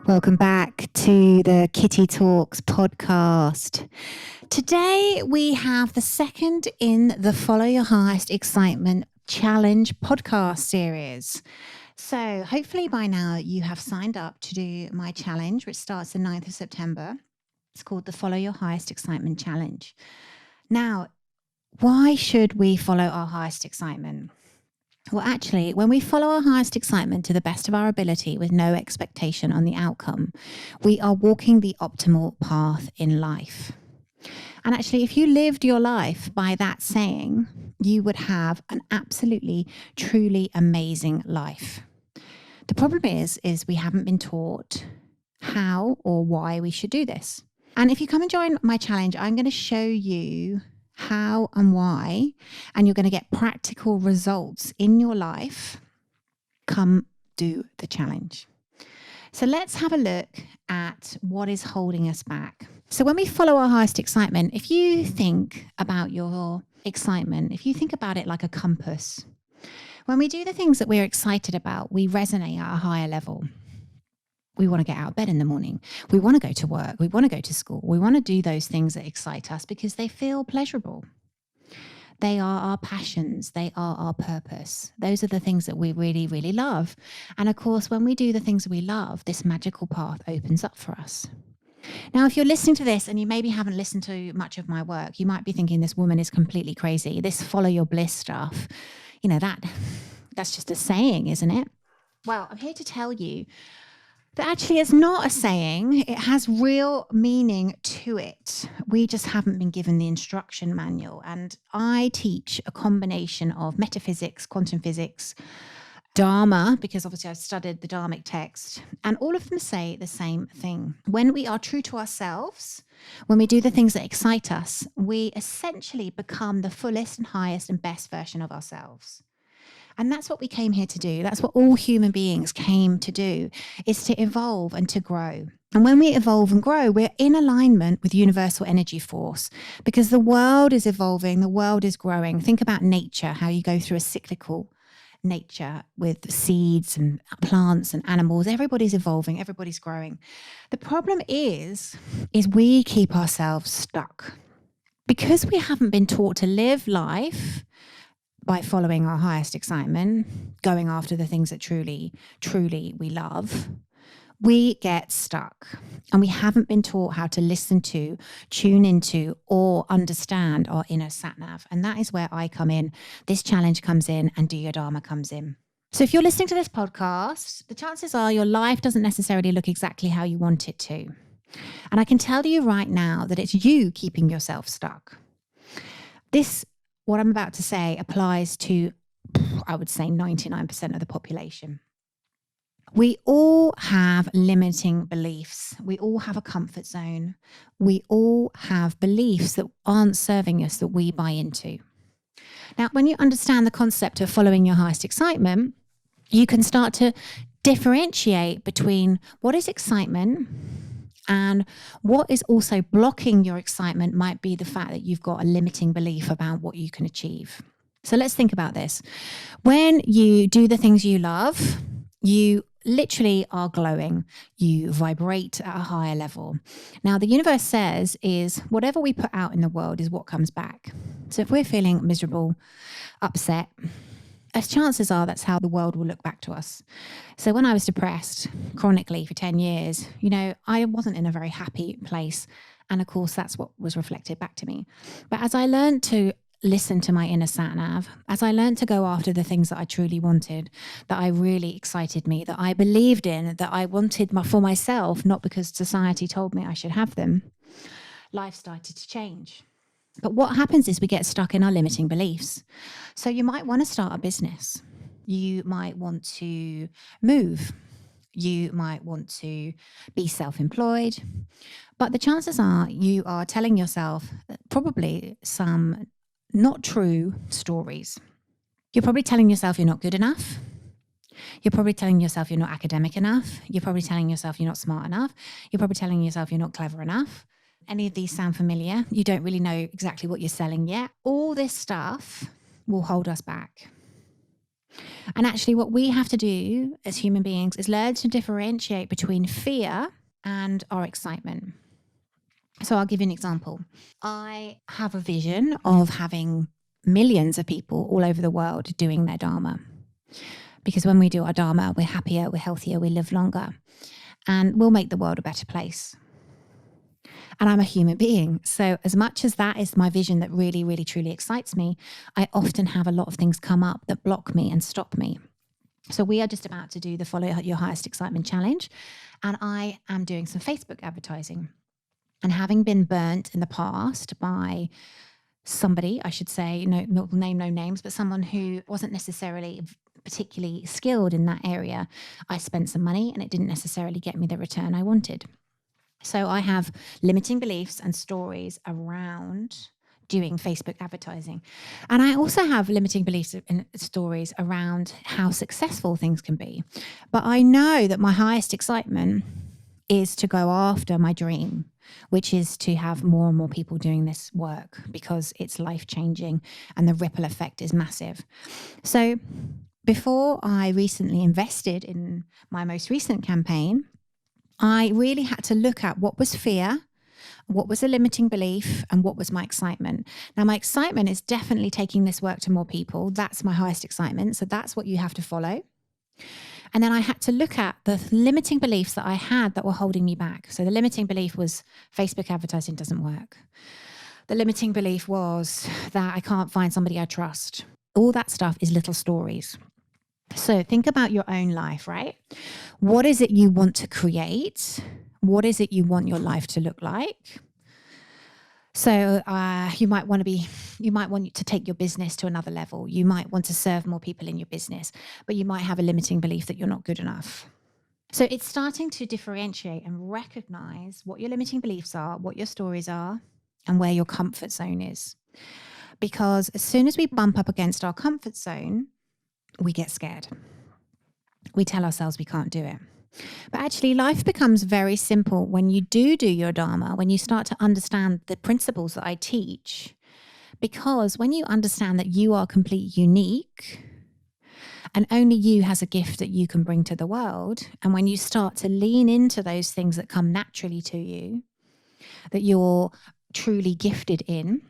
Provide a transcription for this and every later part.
Welcome back to the Kitty Talks podcast. Today we have the second in the Follow Your Highest Excitement Challenge podcast series. So hopefully by now you have signed up to do my challenge, which starts the 9th of September. It's called the Follow Your Highest Excitement Challenge. Now, why should we follow our highest excitement? Well, actually, when we follow our highest excitement to the best of our ability with no expectation on the outcome, we are walking the optimal path in life. And actually, if you lived your life by that saying, you would have an absolutely, truly amazing life. The problem is we haven't been taught how or why we should do this. And if you come and join my challenge, I'm going to show you how and why, and you're going to get practical results in your life. Come do the challenge. So let's have a look at what is holding us back. So when we follow our highest excitement, if you think about your excitement, if you think about it like a compass, when we do the things that we're excited about, we resonate at a higher level. We want to get out of bed in the morning. We want to go to work. We want to go to school. We want to do those things that excite us because they feel pleasurable. They are our passions. They are our purpose. Those are the things that we really, really love. And of course, when we do the things we love, this magical path opens up for us. Now, if you're listening to this and you maybe haven't listened to much of my work, you might be thinking this woman is completely crazy. This follow your bliss stuff, that's just a saying, isn't it? Well, I'm here to tell you that actually it's not a saying. It has real meaning to it. We just haven't been given the instruction manual. And I teach a combination of metaphysics, quantum physics, Dharma, because obviously I've studied the Dharmic text, and all of them say the same thing. When we are true to ourselves, when we do the things that excite us, we essentially become the fullest and highest and best version of ourselves. And that's what we came here to do. That's what all human beings came to do, is to evolve and to grow. And when we evolve and grow, we're in alignment with universal energy force because the world is evolving, the world is growing. Think about nature, how you go through a cyclical nature with seeds and plants and animals. Everybody's evolving, everybody's growing. The problem is we keep ourselves stuck because we haven't been taught to live life by following our highest excitement, going after the things that truly, truly we love. We get stuck and we haven't been taught how to listen to, tune into, or understand our inner sat-nav. And that is where I come in. This challenge comes in and Do Your Dharma comes in. So if you're listening to this podcast, the chances are your life doesn't necessarily look exactly how you want it to. And I can tell you right now that it's you keeping yourself stuck. What I'm about to say applies to, I would say, 99% of the population. We all have limiting beliefs. We all have a comfort zone. We all have beliefs that aren't serving us that we buy into. Now, when you understand the concept of following your highest excitement, you can start to differentiate between what is excitement and what is also blocking your excitement might be the fact that you've got a limiting belief about what you can achieve. So let's think about this. When you do the things you love, you literally are glowing. You vibrate at a higher level. Now, the universe says is whatever we put out in the world is what comes back. So if we're feeling miserable, upset, as chances are that's how the world will look back to us. So when I was depressed chronically for 10 years, I wasn't in a very happy place. And of course, that's what was reflected back to me. But as I learned to listen to my inner sat-nav, as I learned to go after the things that I truly wanted, that I really excited me, that I believed in, that I wanted for myself, not because society told me I should have them, life started to change. But what happens is we get stuck in our limiting beliefs. So you might want to start a business. You might want to move. You might want to be self-employed. But the chances are you are telling yourself probably some not true stories. You're probably telling yourself you're not good enough. You're probably telling yourself you're not academic enough. You're probably telling yourself you're not smart enough. You're probably telling yourself you're not clever enough. Any of these sound familiar? You don't really know exactly what you're selling yet. All this stuff will hold us back. And actually, what we have to do as human beings is learn to differentiate between fear and our excitement. So I'll give you an example. I have a vision of having millions of people all over the world doing their Dharma. Because when we do our Dharma, we're happier, we're healthier, we live longer, and we'll make the world a better place. And I'm a human being. So as much as that is my vision that really, really, truly excites me, I often have a lot of things come up that block me and stop me. So we are just about to do the Follow Your Highest Excitement challenge. And I am doing some Facebook advertising. And having been burnt in the past by somebody, I should say, not name no names, but someone who wasn't necessarily particularly skilled in that area, I spent some money and it didn't necessarily get me the return I wanted. So I have limiting beliefs and stories around doing Facebook advertising. And I also have limiting beliefs and stories around how successful things can be. But I know that my highest excitement is to go after my dream, which is to have more and more people doing this work because it's life-changing and the ripple effect is massive. So before I recently invested in my most recent campaign, I really had to look at what was fear, what was a limiting belief, and what was my excitement. Now, my excitement is definitely taking this work to more people. That's my highest excitement. So that's what you have to follow. And then I had to look at the limiting beliefs that I had that were holding me back. So the limiting belief was Facebook advertising doesn't work. The limiting belief was that I can't find somebody I trust. All that stuff is little stories. So think about your own life, right? What is it you want to create? What is it you want your life to look like? So you might want to take your business to another level. You might want to serve more people in your business, but you might have a limiting belief that you're not good enough. So it's starting to differentiate and recognize what your limiting beliefs are, what your stories are, and where your comfort zone is. Because as soon as we bump up against our comfort zone, we get scared. We tell ourselves we can't do it. But actually, life becomes very simple when you do your Dharma, when you start to understand the principles that I teach. Because when you understand that you are completely unique and only you has a gift that you can bring to the world, and when you start to lean into those things that come naturally to you, that you're truly gifted in.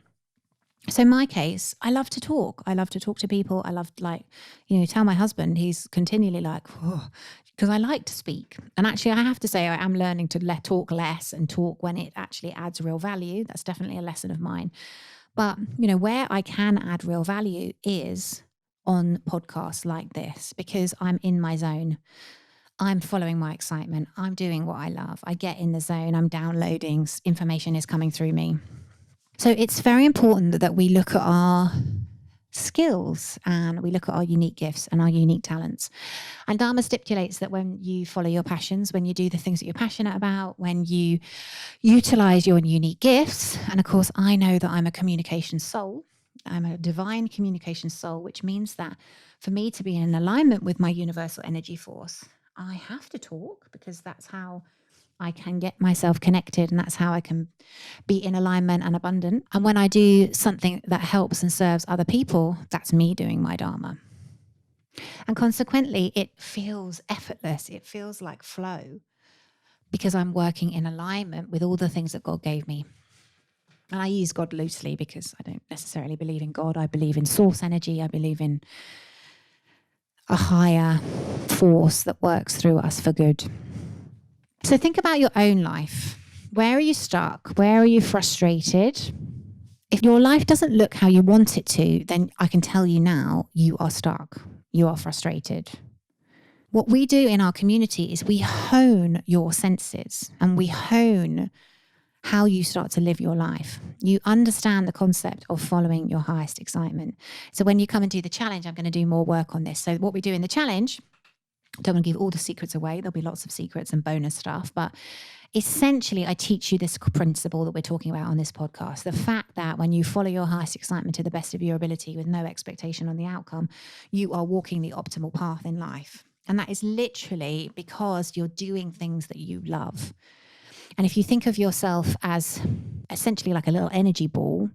So in my case, I love to talk. I love to talk to people. I love tell my husband, he's continually like, because I like to speak. And actually, I have to say, I am learning to talk less and talk when it actually adds real value. That's definitely a lesson of mine. But, where I can add real value is on podcasts like this, because I'm in my zone. I'm following my excitement. I'm doing what I love. I get in the zone. I'm downloading. Information is coming through me. So it's very important that we look at our skills and we look at our unique gifts and our unique talents. And Dharma stipulates that when you follow your passions, when you do the things that you're passionate about, when you utilize your unique gifts, and of course, I know that I'm a communication soul. I'm a divine communication soul, which means that for me to be in alignment with my universal energy force, I have to talk, because that's how I can get myself connected, and that's how I can be in alignment and abundant. And when I do something that helps and serves other people, that's me doing my Dharma. And consequently, it feels effortless. It feels like flow, because I'm working in alignment with all the things that God gave me. And I use God loosely because I don't necessarily believe in God. I believe in source energy. I believe in a higher force that works through us for good. So think about your own life. Where are you stuck? Where are you frustrated? If your life doesn't look how you want it to, then I can tell you now, you are stuck. You are frustrated. What we do in our community is we hone your senses and we hone how you start to live your life. You understand the concept of following your highest excitement. So when you come and do the challenge, I'm going to do more work on this. So what we do in the challenge, I don't want to give all the secrets away. There'll be lots of secrets and bonus stuff. But essentially, I teach you this principle that we're talking about on this podcast. The fact that when you follow your highest excitement to the best of your ability with no expectation on the outcome, you are walking the optimal path in life. And that is literally because you're doing things that you love. And if you think of yourself as essentially like a little energy ball,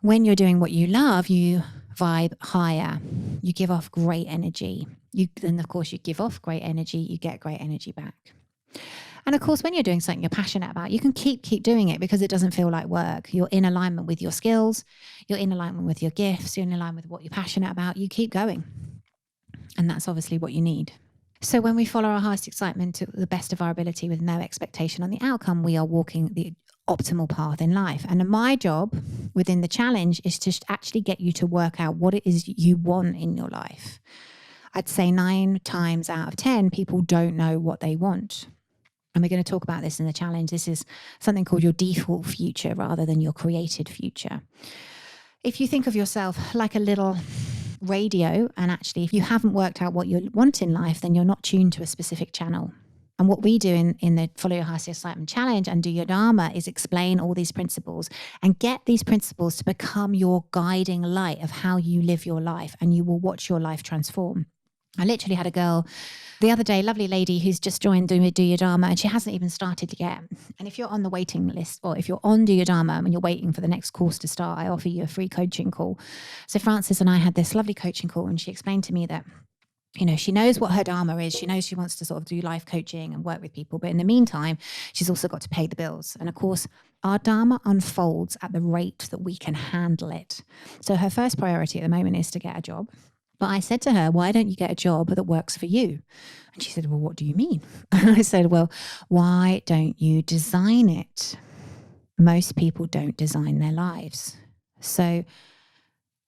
when you're doing what you love, you vibe higher. You give off great energy. Then, of course, you give off great energy, you get great energy back. And of course, when you're doing something you're passionate about, you can keep doing it because it doesn't feel like work. You're in alignment with your skills. You're in alignment with your gifts. You're in alignment with what you're passionate about. You keep going. And that's obviously what you need. So when we follow our highest excitement to the best of our ability with no expectation on the outcome, we are walking the optimal path in life. And my job within the challenge is to actually get you to work out what it is you want in your life. I'd say 9 times out of 10, people don't know what they want. And we're going to talk about this in the challenge. This is something called your default future rather than your created future. If you think of yourself like a little radio, and actually if you haven't worked out what you want in life, then you're not tuned to a specific channel. And what we do in the Follow Your Highest Excitement Challenge and Do Your Dharma is explain all these principles and get these principles to become your guiding light of how you live your life, and you will watch your life transform. I literally had a girl the other day, lovely lady who's just joined Do Your Dharma, and she hasn't even started yet. And if you're on the waiting list, or if you're on Do Your Dharma and you're waiting for the next course to start, I offer you a free coaching call. So Frances and I had this lovely coaching call, and she explained to me that, you know, she knows what her Dharma is. She knows she wants to sort of do life coaching and work with people. But in the meantime, she's also got to pay the bills. And of course, our Dharma unfolds at the rate that we can handle it. So her first priority at the moment is to get a job. But I said to her, why don't you get a job that works for you? And she said, well, what do you mean? And I said, well, why don't you design it? Most people don't design their lives. So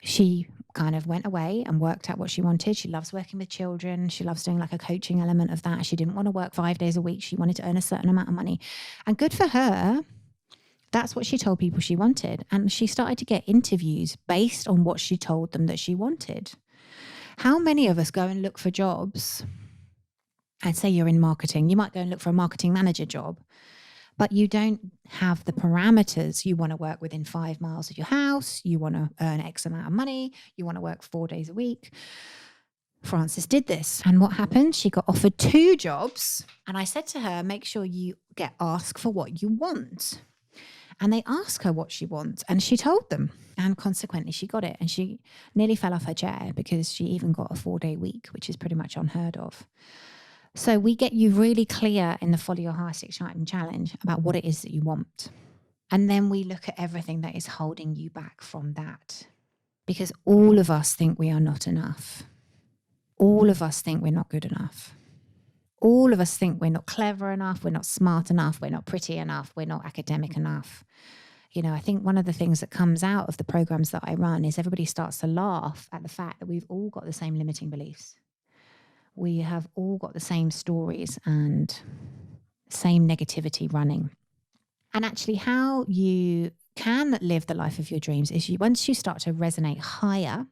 she kind of went away and worked out what she wanted. She loves working with children. She loves doing like a coaching element of that. She didn't want to work 5 days a week. She wanted to earn a certain amount of money. And good for her. That's what she told people she wanted. And she started to get interviews based on what she told them that she wanted. How many of us go and look for jobs and say you're in marketing? You might go and look for a marketing manager job, but you don't have the parameters. You want to work within 5 miles of your house. You want to earn X amount of money. You want to work 4 days a week. Frances did this. And what happened? She got offered 2 jobs. And I said to her, make sure you get asked for what you want. And they asked her what she wants, and she told them. And consequently, she got it. And she nearly fell off her chair because she even got a 4-day week, which is pretty much unheard of. So we get you really clear in the Follow Your Highest Excitement Challenge about what it is that you want. And then we look at everything that is holding you back from that. Because all of us think we are not enough. All of us think we're not good enough. All of us think we're not clever enough, we're not smart enough, we're not pretty enough, we're not academic enough. You know, I think one of the things that comes out of the programs that I run is everybody starts to laugh at the fact that we've all got the same limiting beliefs. We have all got the same stories and same negativity running. And actually how you can live the life of your dreams is once you start to resonate higher,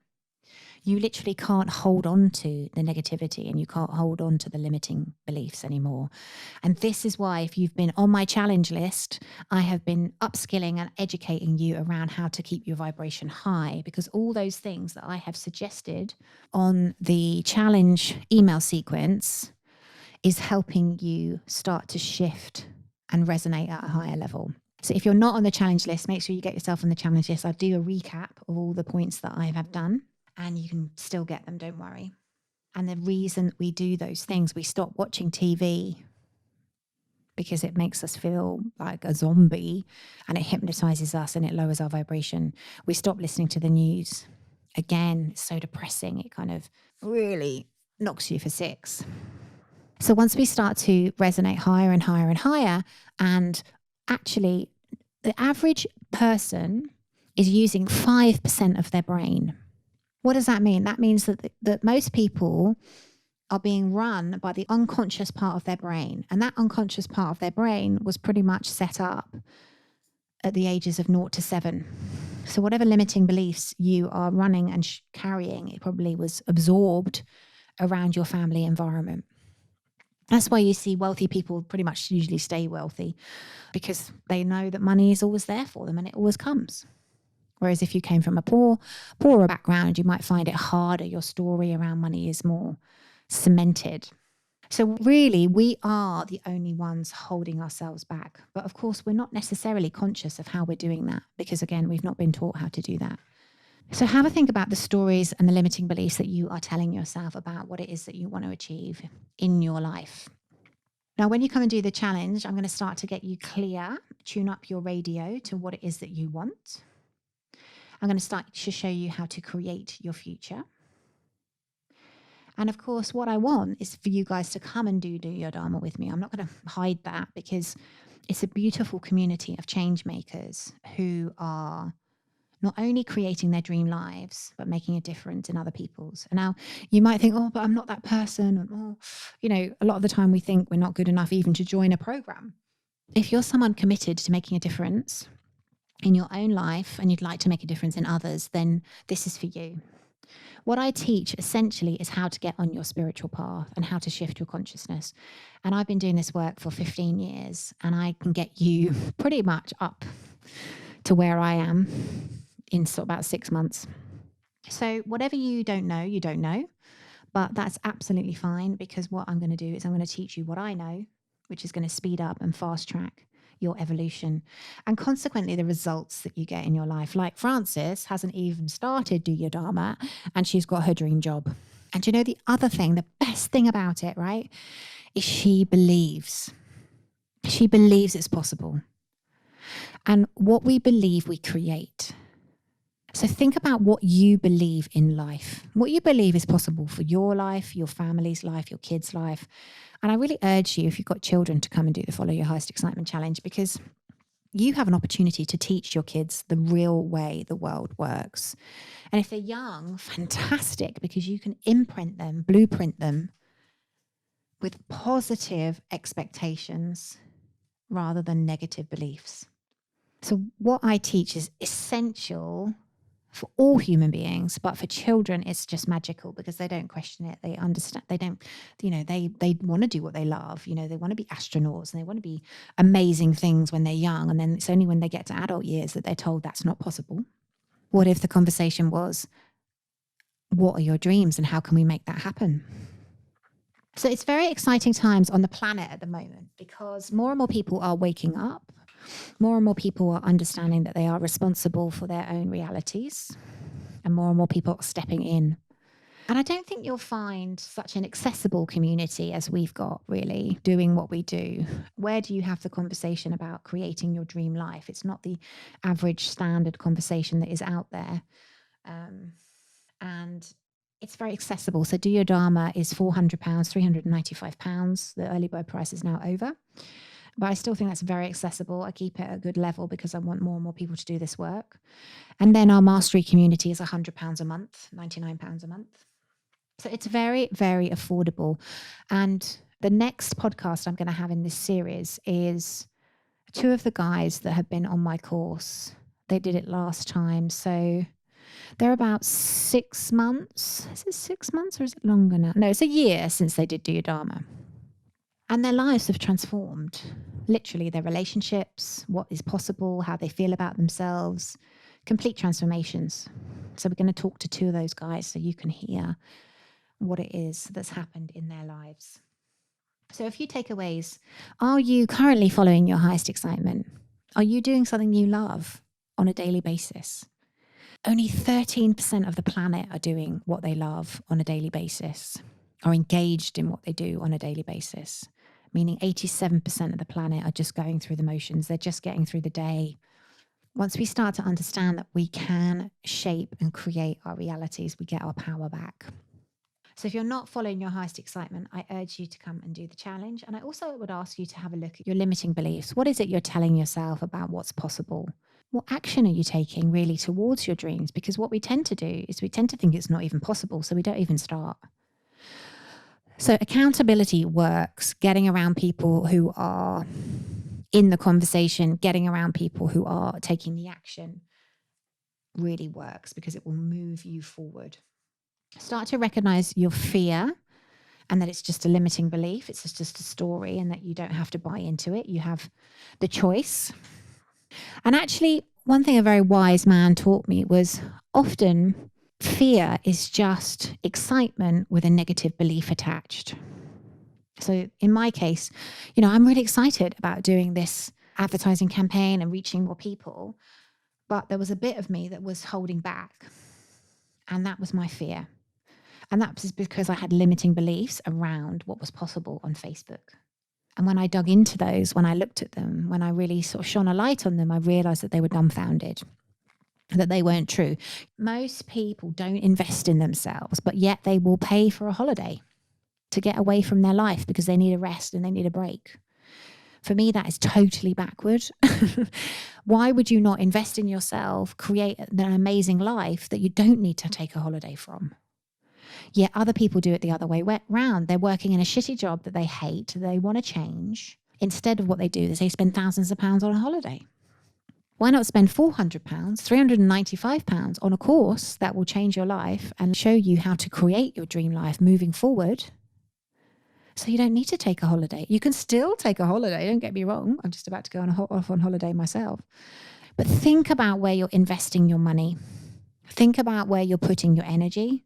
you literally can't hold on to the negativity and you can't hold on to the limiting beliefs anymore. And this is why, if you've been on my challenge list, I have been upskilling and educating you around how to keep your vibration high, because all those things that I have suggested on the challenge email sequence is helping you start to shift and resonate at a higher level. So if you're not on the challenge list, make sure you get yourself on the challenge list. I'll do a recap of all the points that I have done. And you can still get them, don't worry. And the reason we do those things, we stop watching TV because it makes us feel like a zombie and it hypnotizes us and it lowers our vibration. We stop listening to the news. Again, it's so depressing. It kind of really knocks you for 6. So once we start to resonate higher and higher and higher, and actually the average person is using 5% of their brain. What does that mean? That means that most people are being run by the unconscious part of their brain. And that unconscious part of their brain was pretty much set up at the ages of 0 to 7. So whatever limiting beliefs you are running and carrying, it probably was absorbed around your family environment. That's why you see wealthy people pretty much usually stay wealthy, because they know that money is always there for them and it always comes. Whereas if you came from a poorer background, you might find it harder. Your story around money is more cemented. So really, we are the only ones holding ourselves back. But of course, we're not necessarily conscious of how we're doing that because, again, we've not been taught how to do that. So have a think about the stories and the limiting beliefs that you are telling yourself about what it is that you want to achieve in your life. Now, when you come and do the challenge, I'm going to start to get you clear, tune up your radio to what it is that you want. I'm going to start to show you how to create your future. And of course, what I want is for you guys to come and do your Dharma with me. I'm not going to hide that because it's a beautiful community of change makers who are not only creating their dream lives, but making a difference in other people's. And now you might think, oh, but I'm not that person. Or, a lot of the time we think we're not good enough even to join a program. If you're someone committed to making a difference in your own life and you'd like to make a difference in others, then this is for you. What I teach essentially is how to get on your spiritual path and how to shift your consciousness. And I've been doing this work for 15 years and I can get you pretty much up to where I am in sort of about 6 months. So whatever you don't know, but that's absolutely fine because what I'm going to do is I'm going to teach you what I know, which is going to speed up and fast track your evolution and consequently the results that you get in your life. Like Frances hasn't even started Do Your Dharma and she's got her dream job. And you know, the other thing, the best thing about it, right, is she believes. She believes it's possible. And what we believe, we create. So think about what you believe in life, what you believe is possible for your life, your family's life, your kids' life. And I really urge you, if you've got children, to come and do the Follow Your Highest Excitement Challenge because you have an opportunity to teach your kids the real way the world works. And if they're young, fantastic, because you can imprint them, blueprint them with positive expectations rather than negative beliefs. So what I teach is essential for all human beings, but for children, it's just magical because they don't question it. They understand, they don't, they want to do what they love. They want to be astronauts and they want to be amazing things when they're young. And then it's only when they get to adult years that they're told that's not possible. What if the conversation was, what are your dreams and how can we make that happen? So it's very exciting times on the planet at the moment because more and more people are waking up. More and more people are understanding that they are responsible for their own realities and more people are stepping in. And I don't think you'll find such an accessible community as we've got, really, doing what we do. Where do you have the conversation about creating your dream life? It's not the average standard conversation that is out there. And it's very accessible. So Do Your Dharma is £400, £395. The early bird price is now over. But I still think that's very accessible. I keep it at a good level because I want more and more people to do this work. And then our mastery community is £100 a month, £99 a month. So it's very, very affordable. And the next podcast I'm going to have in this series is 2 of the guys that have been on my course. They did it last time. So they're about 6 months. Is it 6 months or is it longer now? No, it's a year since they did Do Your Dharma. And their lives have transformed, literally their relationships, what is possible, how they feel about themselves, complete transformations. So we're going to talk to 2 of those guys so you can hear what it is that's happened in their lives. So a few takeaways. Are you currently following your highest excitement? Are you doing something you love on a daily basis? Only 13% of the planet are doing what they love on a daily basis, are engaged in what they do on a daily basis. Meaning 87% of the planet are just going through the motions. They're just getting through the day. Once we start to understand that we can shape and create our realities, we get our power back. So if you're not following your highest excitement, I urge you to come and do the challenge. And I also would ask you to have a look at your limiting beliefs. What is it you're telling yourself about what's possible? What action are you taking really towards your dreams? Because what we tend to do is we tend to think it's not even possible, so we don't even start. So accountability works, getting around people who are in the conversation, getting around people who are taking the action really works because it will move you forward. Start to recognize your fear and that it's just a limiting belief. It's just a story and that you don't have to buy into it. You have the choice. And actually, one thing a very wise man taught me was often Fear is just excitement with a negative belief attached. So in my case, I'm really excited about doing this advertising campaign and reaching more people, but there was a bit of me that was holding back. And that was my fear. And that was because I had limiting beliefs around what was possible on Facebook. And when I dug into those, when I looked at them, when I really sort of shone a light on them, I realized that they were dumbfounded, that they weren't true. Most people don't invest in themselves, but yet they will pay for a holiday to get away from their life because they need a rest and they need a break. For me, that is totally backward. Why would you not invest in yourself, create an amazing life that you don't need to take a holiday from? Yet other people do it the other way round. They're working in a shitty job that they hate, they want to change. Instead of what they do is they spend thousands of pounds on a holiday. Why not spend £400, £395 on a course that will change your life and show you how to create your dream life moving forward? So you don't need to take a holiday. You can still take a holiday, don't get me wrong. I'm just about to go off on holiday myself. But think about where you're investing your money. Think about where you're putting your energy.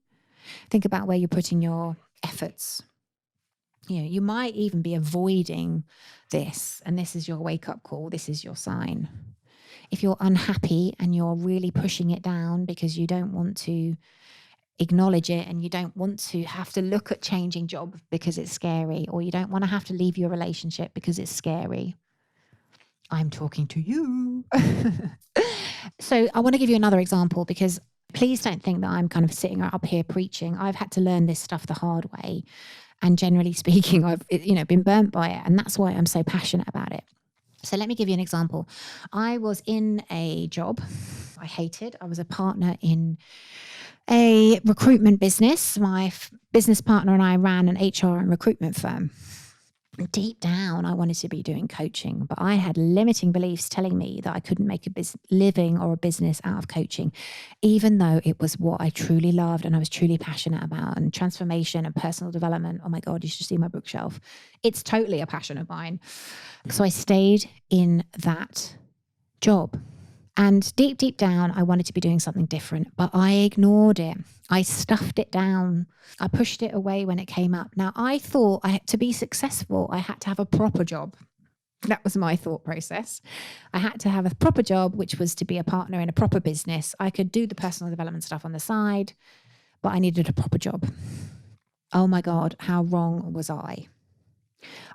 Think about where you're putting your efforts. You might even be avoiding this, and this is your wake-up call. This is your sign. If you're unhappy and you're really pushing it down because you don't want to acknowledge it and you don't want to have to look at changing job because it's scary, or you don't want to have to leave your relationship because it's scary, I'm talking to you. So I want to give you another example, because please don't think that I'm kind of sitting up here preaching. I've had to learn this stuff the hard way. And generally speaking, I've been burnt by it. And that's why I'm so passionate about it. So let me give you an example. I was in a job I hated. I was a partner in a recruitment business. My business partner and I ran an HR and recruitment firm. Deep down, I wanted to be doing coaching, but I had limiting beliefs telling me that I couldn't make a living or a business out of coaching, even though it was what I truly loved and I was truly passionate about, and transformation and personal development. Oh my God, you should see my bookshelf. It's totally a passion of mine. So I stayed in that job. And deep down, I wanted to be doing something different, but I ignored it. I stuffed it down. I pushed it away when it came up. Now, I thought to be successful, I had to have a proper job. That was my thought process. I had to have a proper job, which was to be a partner in a proper business. I could do the personal development stuff on the side, but I needed a proper job. Oh my God, how wrong was I?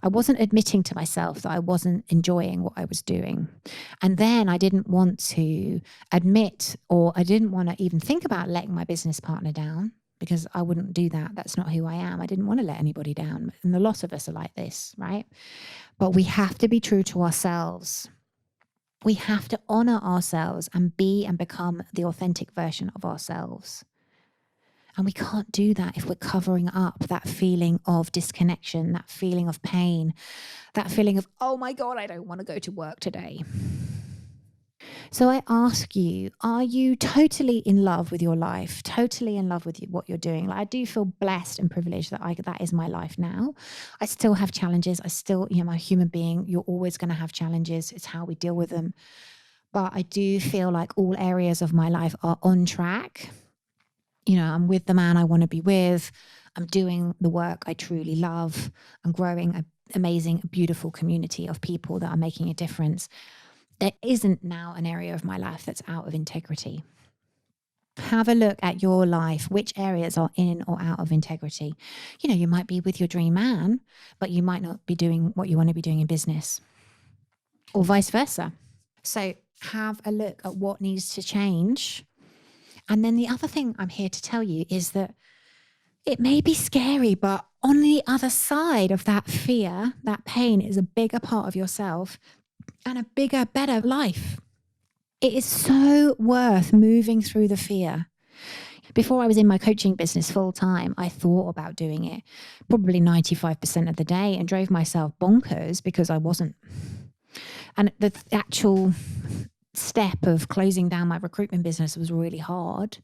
I wasn't admitting to myself that I wasn't enjoying what I was doing. And then I didn't want to admit, or I didn't want to even think about letting my business partner down, because I wouldn't do that. That's not who I am. I didn't want to let anybody down. And a lot of us are like this, right? But we have to be true to ourselves. We have to honor ourselves and be and become the authentic version of ourselves. And we can't do that if we're covering up that feeling of disconnection, that feeling of pain, that feeling of, oh my God, I don't want to go to work today. So I ask you, are you totally in love with your life, totally in love with what you're doing? Like, I do feel blessed and privileged that that is my life now. I still have challenges. I still, I'm a human being. You're always going to have challenges. It's how we deal with them. But I do feel like all areas of my life are on track. I'm with the man I want to be with. I'm doing the work I truly love. I'm growing an amazing, beautiful community of people that are making a difference. There isn't now an area of my life that's out of integrity. Have a look at your life. Which areas are in or out of integrity? You might be with your dream man, but you might not be doing what you want to be doing in business, or vice versa. So have a look at what needs to change. And then the other thing I'm here to tell you is that it may be scary, but on the other side of that fear, that pain is a bigger part of yourself and a bigger, better life. It is so worth moving through the fear. Before I was in my coaching business full time, I thought about doing it probably 95% of the day and drove myself bonkers because I wasn't. And the actual step of closing down my recruitment business was really hard,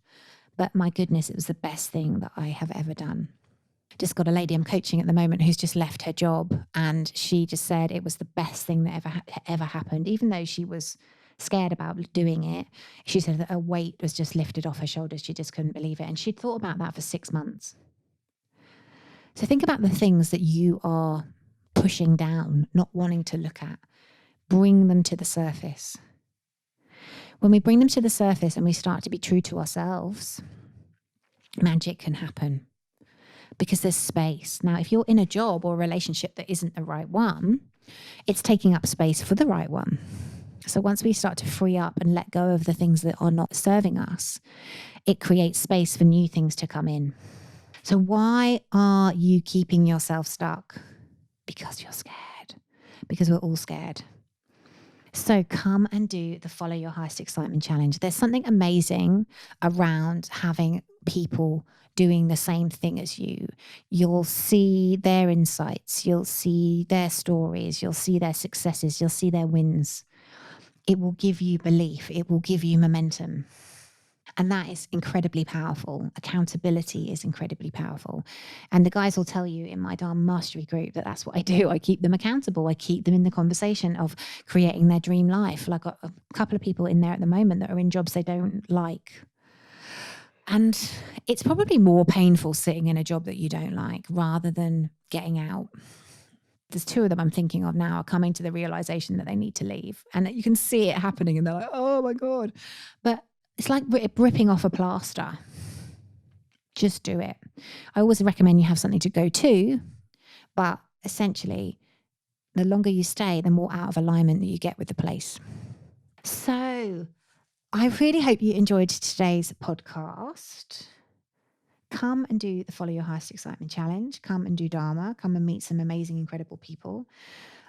but my goodness, it was the best thing that I have ever done. Just got a lady I'm coaching at the moment who's just left her job, and she just said it was the best thing that ever happened, even though she was scared about doing it. She said that a weight was just lifted off her shoulders. She just couldn't believe it. And she'd thought about that for 6 months. So think about the things that you are pushing down, not wanting to look at. Bring them to the surface. When we bring them to the surface and we start to be true to ourselves, magic can happen because there's space. Now, if you're in a job or a relationship that isn't the right one, it's taking up space for the right one. So once we start to free up and let go of the things that are not serving us, it creates space for new things to come in. So why are you keeping yourself stuck? Because you're scared. Because we're all scared. So come and do the Follow Your Highest Excitement Challenge. There's something amazing around having people doing the same thing as you. You'll see their insights. You'll see their stories. You'll see their successes. You'll see their wins. It will give you belief. It will give you momentum. And that is incredibly powerful. Accountability is incredibly powerful. And the guys will tell you in my Dharma Mastery group that that's what I do. I keep them accountable. I keep them in the conversation of creating their dream life. Like I've got a couple of people in there at the moment that are in jobs they don't like. And it's probably more painful sitting in a job that you don't like rather than getting out. There's 2 of them I'm thinking of now are coming to the realization that they need to leave. And you can see it happening and they're like, oh my God. But it's like ripping off a plaster. Just do it. I always recommend you have something to go to, but essentially, the longer you stay, the more out of alignment that you get with the place. So I really hope you enjoyed today's podcast. Come and do the Follow Your Highest Excitement Challenge. Come and do Dharma. Come and meet some amazing, incredible people.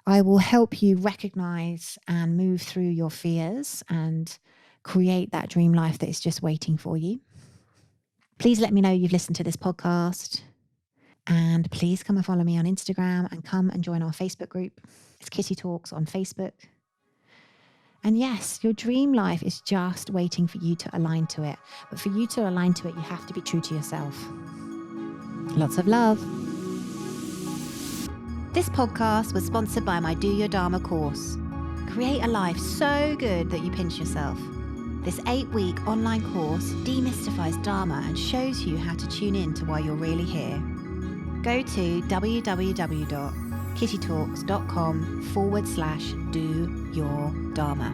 I will help you recognize and move through your fears and create that dream life that is just waiting for you. Please let me know you've listened to this podcast. And please come and follow me on Instagram and come and join our Facebook group. It's Kitty Talks on Facebook. And yes, your dream life is just waiting for you to align to it. But for you to align to it, you have to be true to yourself. Lots of love. This podcast was sponsored by my Do Your Dharma course. Create a life so good that you pinch yourself. This 8-week online course demystifies Dharma and shows you how to tune in to why you're really here. Go to www.kittytalks.com/do your Dharma.